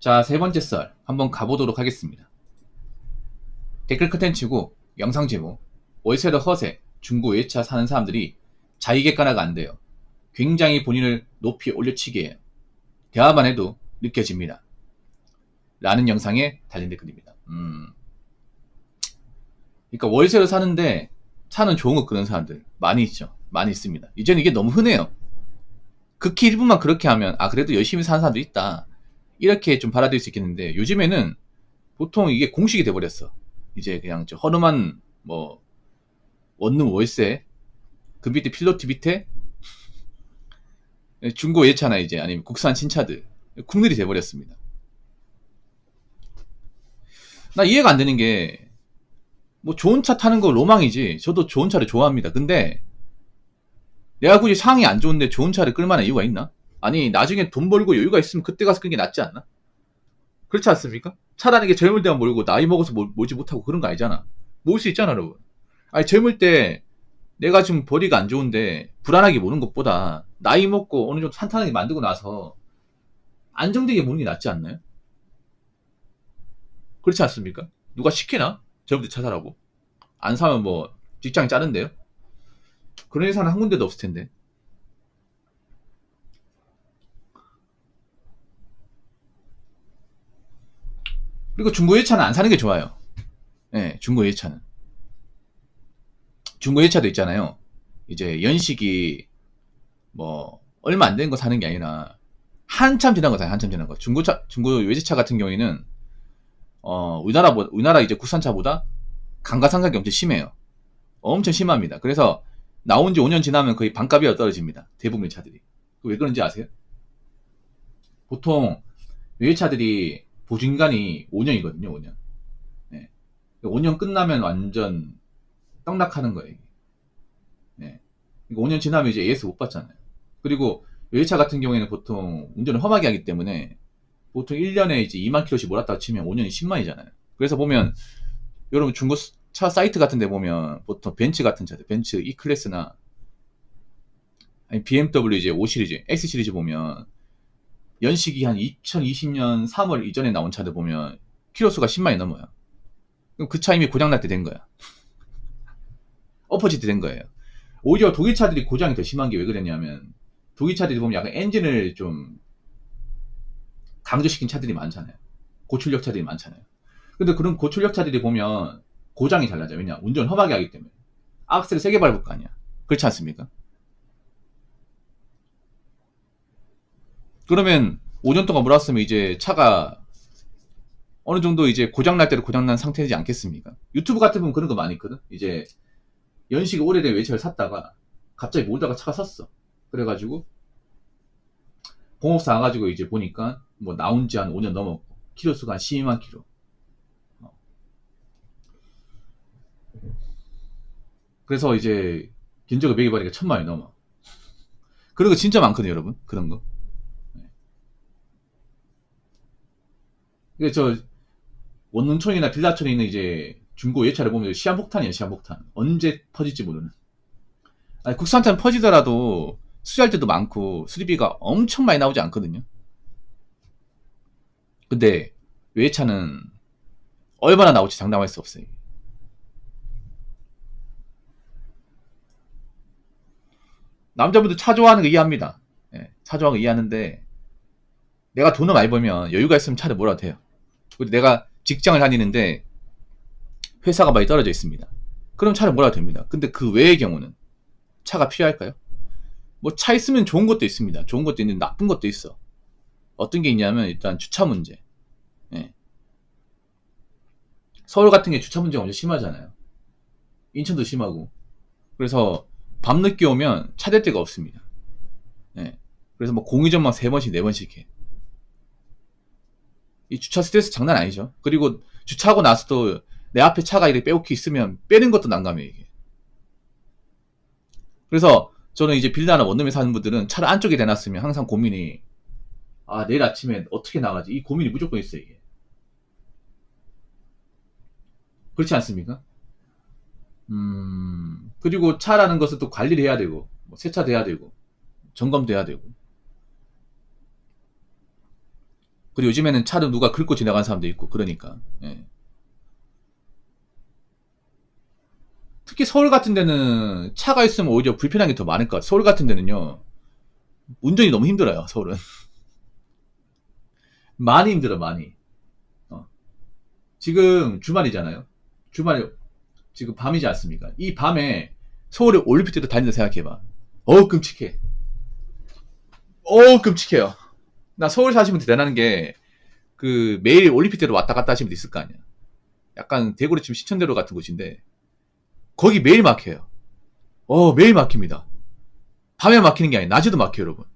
자, 세 번째 썰 한번 가보도록 하겠습니다. 댓글 컨텐츠고 영상 제목 월세로 허세 중고 외차 사는 사람들이 자기 객관화가 안 돼요. 굉장히 본인을 높이 올려치기해요. 대화만 해도 느껴집니다. 라는 영상에 달린 댓글입니다. 그러니까 월세로 사는데 차는 좋은 거 그런 사람들 많이 있죠. 많이 있습니다. 이제는 이게 너무 흔해요. 극히 일부만 그렇게 하면 그래도 열심히 사는 사람도 있다. 이렇게 좀 받아들일 수 있겠는데 요즘에는 보통 이게 공식이 돼버렸어. 이제 그냥 허름한 뭐 원룸 월세 그 밑에 필로티 밑에 중고 예차나 이제 아니면 국산 신차들 국룰이 돼버렸습니다. 나 이해가 안 되는 게 뭐 좋은 차 타는 거 로망이지. 저도 좋은 차를 좋아합니다. 근데 내가 굳이 상황이 안 좋은데 좋은 차를 끌 만한 이유가 있나? 아니 나중에 돈 벌고 여유가 있으면 그때 가서 끌는 게 낫지 않나? 그렇지 않습니까? 차라는 게 젊을 때만 몰고 나이 먹어서 몰지 못하고 그런 거 아니잖아. 모을 수 있잖아 여러분. 아니 젊을 때 내가 지금 벌이가 안 좋은데 불안하게 모는 것보다 나이 먹고 어느 정도 탄탄하게 만들고 나서 안정되게 모는 게 낫지 않나요? 그렇지 않습니까? 누가 시키나? 젊을 때 차 사라고. 안 사면 뭐 직장이 짜는데요? 그런 회사는 한 군데도 없을 텐데. 그리고 중고 외차는 안 사는 게 좋아요. 네, 중고 외차는. 중고 외차도 있잖아요. 이제 연식이 뭐 얼마 안 된 거 사는 게 아니라 한참 지난 거 사요. 한참 지난 거. 중고 외제차 같은 경우에는 우리나라 이제 국산차보다 감가상각이 엄청 심해요. 엄청 심합니다. 그래서 나온 지 5년 지나면 거의 반값이 떨어집니다. 대부분의 차들이. 왜 그런지 아세요? 보통 외제차들이 보증기간이 5년이거든요. 5년. 네. 5년 끝나면 완전 떡락하는 거예요. 네. 5년 지나면 이제 AS 못 받잖아요. 그리고 외제차 같은 경우에는 보통 운전을 험하게 하기 때문에 보통 1년에 이제 2만 킬로씩 몰았다고 치면 5년이 10만이잖아요. 그래서 보면 여러분 중고차 사이트 같은 데 보면 보통 벤츠 같은 차들, 벤츠 E클래스나 아니 BMW 이제 5 시리즈, X 시리즈 보면 연식이 한 2020년 3월 이전에 나온 차들 보면 키로수가 10만이 넘어요. 그럼 그 차 이미 고장날 때 된 거야. 엎어질 때 된 거예요. 오히려 독일 차들이 고장이 더 심한 게 왜 그랬냐면 독일 차들이 보면 약간 엔진을 좀 강조시킨 차들이 많잖아요. 고출력 차들이 많잖아요. 근데 그런 고출력 차들이 보면 고장이 잘 나죠. 왜냐? 운전 험하게 하기 때문에. 악셀을 세게 밟을 거 아니야. 그렇지 않습니까? 그러면 5년 동안 몰았으면 이제 차가 어느 정도 이제 고장날 때로 고장난 상태이지 않겠습니까? 유튜브 같은 분 그런 거 많이 있거든? 이제 연식이 오래된 외차를 샀다가 갑자기 몰다가 차가 섰어. 그래가지고 공업사 와가지고 이제 보니까 뭐 나온 지 한 5년 넘었고 키로수가 한 12만 키로. 그래서 이제 견적을 매겨버리니까 1000만원이 넘어. 그런 거 진짜 많거든요, 여러분. 그런 거. 이게 저 원룸촌이나 빌라촌에 있는 이제 중고 외차를 보면 시한폭탄이에요, 시한폭탄. 언제 퍼질지 모르는. 아니, 국산차는 퍼지더라도 수리할 때도 많고 수리비가 엄청 많이 나오지 않거든요. 근데 외차는 얼마나 나올지 장담할 수 없어요. 남자분들 차 좋아하는 거 이해합니다. 예, 차 좋아하는 거 이해하는데 내가 돈을 많이 벌면 여유가 있으면 차를 몰아도 돼요. 그리고 내가 직장을 다니는데 회사가 많이 떨어져 있습니다. 그럼 차를 몰아도 됩니다. 근데 그 외의 경우는 차가 필요할까요? 뭐 차 있으면 좋은 것도 있습니다. 좋은 것도 있는데 나쁜 것도 있어. 어떤 게 있냐면 일단 주차 문제. 예. 서울 같은 게 주차 문제가 엄청 심하잖아요. 인천도 심하고. 그래서 밤늦게 오면 차 댈 데가 없습니다. 예. 그래서 뭐 공의점만 3번씩 4번씩 해. 이 주차 스트레스 장난 아니죠. 그리고 주차하고 나서도 내 앞에 차가 이렇게 빼곡히 있으면 빼는 것도 난감해 이게. 그래서 저는 이제 빌라나 원룸에 사는 분들은 차를 안쪽에 대놨으면 항상 고민이 내일 아침에 어떻게 나가지? 이 고민이 무조건 있어 이게. 그렇지 않습니까? 그리고 차라는 것은 또 관리를 해야 되고 뭐 세차도 해야 되고 점검도 해야 되고 그리고 요즘에는 차도 누가 긁고 지나가는 사람도 있고 그러니까. 예. 특히 서울 같은 데는 차가 있으면 오히려 불편한 게 더 많을 것 같아요. 서울 같은 데는요. 운전이 너무 힘들어요. 서울은. 많이 힘들어 많이. 지금 주말이잖아요. 주말에 지금 밤이지 않습니까? 이 밤에 서울에 올림픽대로 다닌다 생각해봐. 끔찍해. 끔찍해요. 나 서울 사시면 대단한 게 그 매일 올림픽대로 왔다 갔다 하시면 있을 거 아니야. 약간 대구로 치면 시천대로 같은 곳인데 거기 매일 막혀요. 매일 막힙니다. 밤에 막히는 게 아니에요. 낮에도 막혀요, 여러분.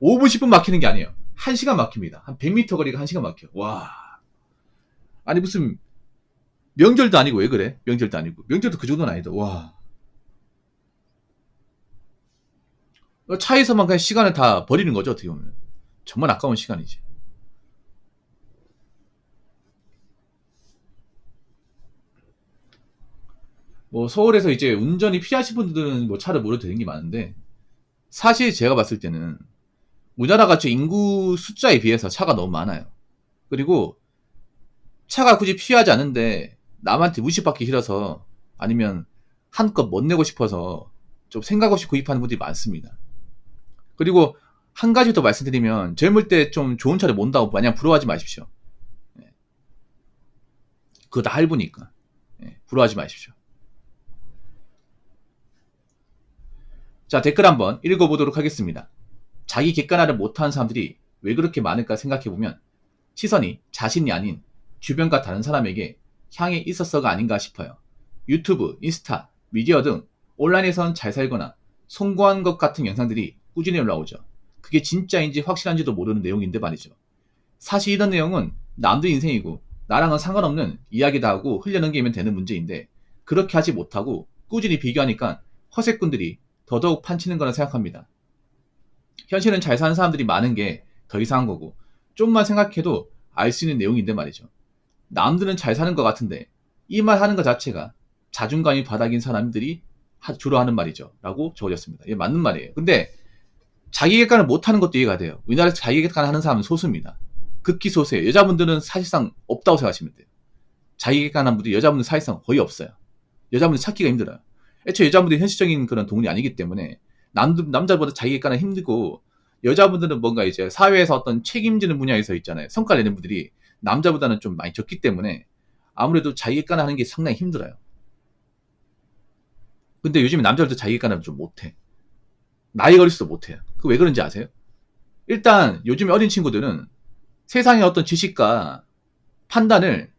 5분, 10분 막히는 게 아니에요. 1시간 막힙니다. 한 100m 거리가 1시간 막혀. 와. 아니, 무슨, 명절도 아니고 왜 그래? 명절도 아니고. 명절도 그 정도는 아니다. 와. 차에서만 그냥 시간을 다 버리는 거죠, 어떻게 보면. 정말 아까운 시간이지. 뭐, 서울에서 이제 운전이 필요하신 분들은 뭐 차를 몰아도 되는 게 많은데, 사실 제가 봤을 때는, 우리나라가 인구 숫자에 비해서 차가 너무 많아요. 그리고, 차가 굳이 필요하지 않은데, 남한테 무시받기 싫어서, 아니면, 한껏 못 내고 싶어서, 좀 생각 없이 구입하는 분들이 많습니다. 그리고, 한 가지 더 말씀드리면, 젊을 때 좀 좋은 차를 몬다고 마냥 부러워하지 마십시오. 그거 다 할부니까. 부러워하지 마십시오. 자, 댓글 한번 읽어보도록 하겠습니다. 자기 객관화를 못하는 사람들이 왜 그렇게 많을까 생각해보면 시선이 자신이 아닌 주변과 다른 사람에게 향해 있었어가 아닌가 싶어요. 유튜브, 인스타, 미디어 등 온라인에선 잘 살거나 성공한 것 같은 영상들이 꾸준히 올라오죠. 그게 진짜인지 확실한지도 모르는 내용인데 말이죠. 사실 이런 내용은 남들 인생이고 나랑은 상관없는 이야기다 하고 흘려넘기면 되는 문제인데 그렇게 하지 못하고 꾸준히 비교하니까 허세꾼들이 더더욱 판치는 거라 생각합니다. 현실은 잘 사는 사람들이 많은 게 더 이상한 거고 좀만 생각해도 알 수 있는 내용인데 말이죠. 남들은 잘 사는 것 같은데 이 말 하는 것 자체가 자존감이 바닥인 사람들이 주로 하는 말이죠. 라고 적어졌습니다. 이게 맞는 말이에요. 근데 자기 객관을 못하는 것도 이해가 돼요. 우리나라에서 자기 객관을 하는 사람은 소수입니다. 극히 소수예요. 여자분들은 사실상 없다고 생각하시면 돼요. 자기 객관한 분들이 여자분들 사실상 거의 없어요. 여자분들 찾기가 힘들어요. 애초에 여자분들이 현실적인 그런 동물이 아니기 때문에 남자보다 자기 객관은 힘들고 여자분들은 뭔가 이제 사회에서 어떤 책임지는 분야에서 있잖아요. 성과 내는 분들이 남자보다는 좀 많이 적기 때문에 아무래도 자기 객관을 하는 게 상당히 힘들어요. 근데 요즘에 남자들도 자기 객관을 좀 못해. 나이 어릴수록 못해요. 그 왜 그런지 아세요? 일단 요즘에 어린 친구들은 세상의 어떤 지식과 판단을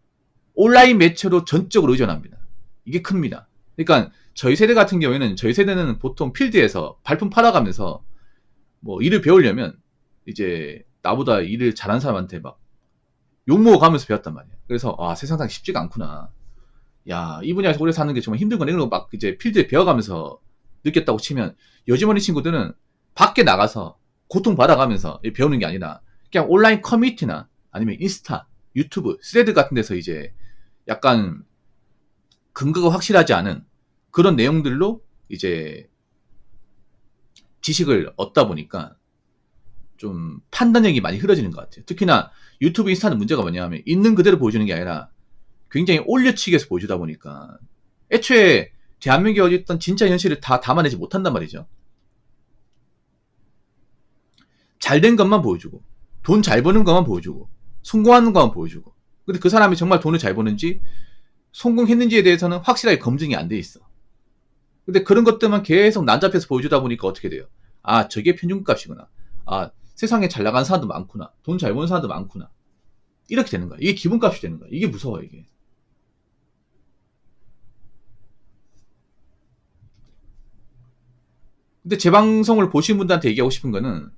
온라인 매체로 전적으로 의존합니다. 이게 큽니다. 그러니까 저희 세대 같은 경우에는 저희 세대는 보통 필드에서 발품 팔아가면서 뭐 일을 배우려면 이제 나보다 일을 잘하는 사람한테 막 욕먹어가면서 배웠단 말이에요. 그래서 세상상 쉽지가 않구나. 야, 이 분야에서 오래 사는 게 정말 힘든 거네. 이런 거 막 이제 필드에 배워가면서 느꼈다고 치면 요즘 어린 친구들은 밖에 나가서 고통받아가면서 배우는 게 아니라 그냥 온라인 커뮤니티나 아니면 인스타, 유튜브, 스레드 같은 데서 이제 약간 근거가 확실하지 않은 그런 내용들로 이제 지식을 얻다 보니까 좀 판단력이 많이 흐려지는 것 같아요. 특히나 유튜브, 인스타는 문제가 뭐냐면 있는 그대로 보여주는 게 아니라 굉장히 올려치기해서 보여주다 보니까 애초에 대한민국에 어딨던 진짜 현실을 다 담아내지 못한단 말이죠. 잘된 것만 보여주고 돈 잘 버는 것만 보여주고 성공하는 것만 보여주고 근데 그 사람이 정말 돈을 잘 버는지 성공했는지에 대해서는 확실하게 검증이 안 돼 있어. 근데 그런 것들만 계속 난잡해서 보여주다 보니까 어떻게 돼요? 저게 평균값이구나. 세상에 잘 나가는 사람도 많구나. 돈 잘 버는 사람도 많구나. 이렇게 되는 거야. 이게 기본값이 되는 거야. 이게 무서워, 이게. 근데 제 방송을 보신 분들한테 얘기하고 싶은 거는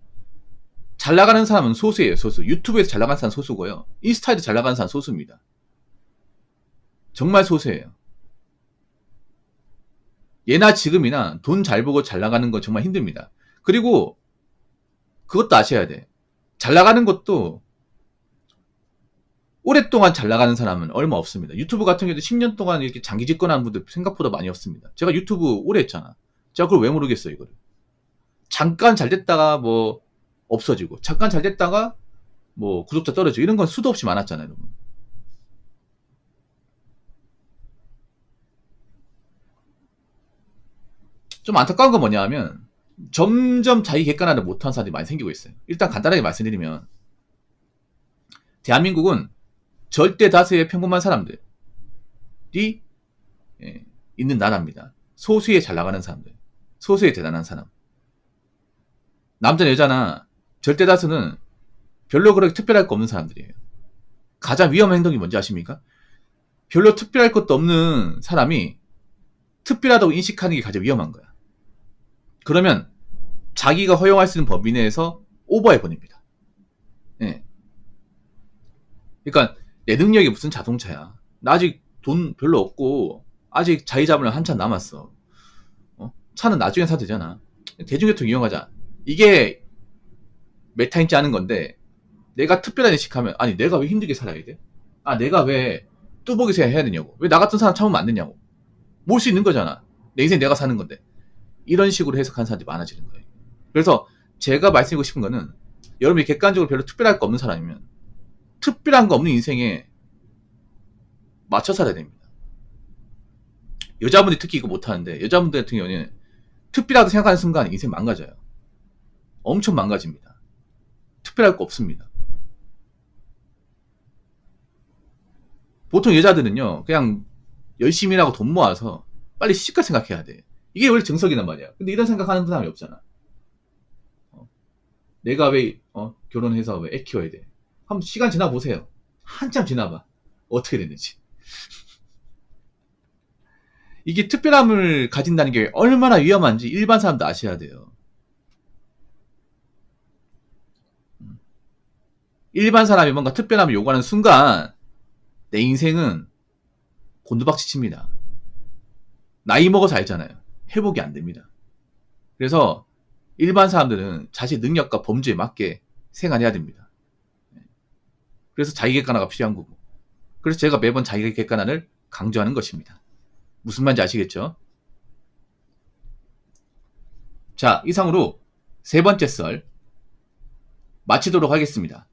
잘 나가는 사람은 소수예요, 소수. 유튜브에서 잘 나가는 사람은 소수고요. 인스타에도 잘 나가는 사람은 소수입니다. 정말 소수예요. 예나 지금이나 돈 잘 벌고 잘 나가는 건 정말 힘듭니다. 그리고 그것도 아셔야 돼. 잘 나가는 것도 오랫동안 잘 나가는 사람은 얼마 없습니다. 유튜브 같은 경우도 10년 동안 이렇게 장기 집권하는 분들 생각보다 많이 없습니다. 제가 유튜브 오래 했잖아. 제가 그걸 왜 모르겠어요, 이거를. 잠깐 잘 됐다가 뭐 없어지고 잠깐 잘 됐다가 뭐 구독자 떨어지고 이런 건 수도 없이 많았잖아요, 여러분. 좀 안타까운 건 뭐냐 하면 점점 자기 객관화를 못하는 사람들이 많이 생기고 있어요. 일단 간단하게 말씀드리면 대한민국은 절대 다수의 평범한 사람들이 있는 나라입니다. 소수의 잘 나가는 사람들, 소수의 대단한 사람. 남자나 여자나 절대 다수는 별로 그렇게 특별할 거 없는 사람들이에요. 가장 위험한 행동이 뭔지 아십니까? 별로 특별할 것도 없는 사람이 특별하다고 인식하는 게 가장 위험한 거야. 그러면 자기가 허용할 수 있는 범위 내에서 오버해버립니다. 예. 그러니까 내 능력이 무슨 자동차야. 나 아직 돈 별로 없고 아직 자리 잡으려면 한참 남았어. 차는 나중에 사도 되잖아. 대중교통 이용하자. 이게 메타인지 않은 건데 내가 특별한 인식하면 아니 내가 왜 힘들게 살아야 돼? 아 내가 왜 뚜벅이서 해야 되냐고. 왜 나 같은 사람 참으면 안 되냐고. 몰 수 있는 거잖아. 내 인생 내가 사는 건데. 이런 식으로 해석하는 사람들이 많아지는 거예요. 그래서 제가 말씀드리고 싶은 거는 여러분이 객관적으로 별로 특별할 거 없는 사람이면 특별한 거 없는 인생에 맞춰 살아야 됩니다. 여자분들이 특히 이거 못하는데 여자분들 같은 경우는 특별하다고 생각하는 순간 인생 망가져요. 엄청 망가집니다. 특별할 거 없습니다. 보통 여자들은요 그냥 열심히 일하고 돈 모아서 빨리 시집갈 생각해야 돼. 이게 원래 정석이란 말이야. 근데 이런 생각하는 사람이 없잖아. 내가 왜 결혼해서 왜 애 키워야 돼? 한번 시간 지나보세요. 한참 지나봐. 어떻게 됐는지. 이게 특별함을 가진다는 게 얼마나 위험한지 일반 사람도 아셔야 돼요. 일반 사람이 뭔가 특별함을 요구하는 순간 내 인생은 곤두박질 칩니다. 나이 먹어서 알잖아요. 회복이 안 됩니다. 그래서 일반 사람들은 자신의 능력과 범주에 맞게 생활해야 됩니다. 그래서 자기 객관화가 필요한 거고. 그래서 제가 매번 자기 객관화를 강조하는 것입니다. 무슨 말인지 아시겠죠? 자, 이상으로 세 번째 썰 마치도록 하겠습니다.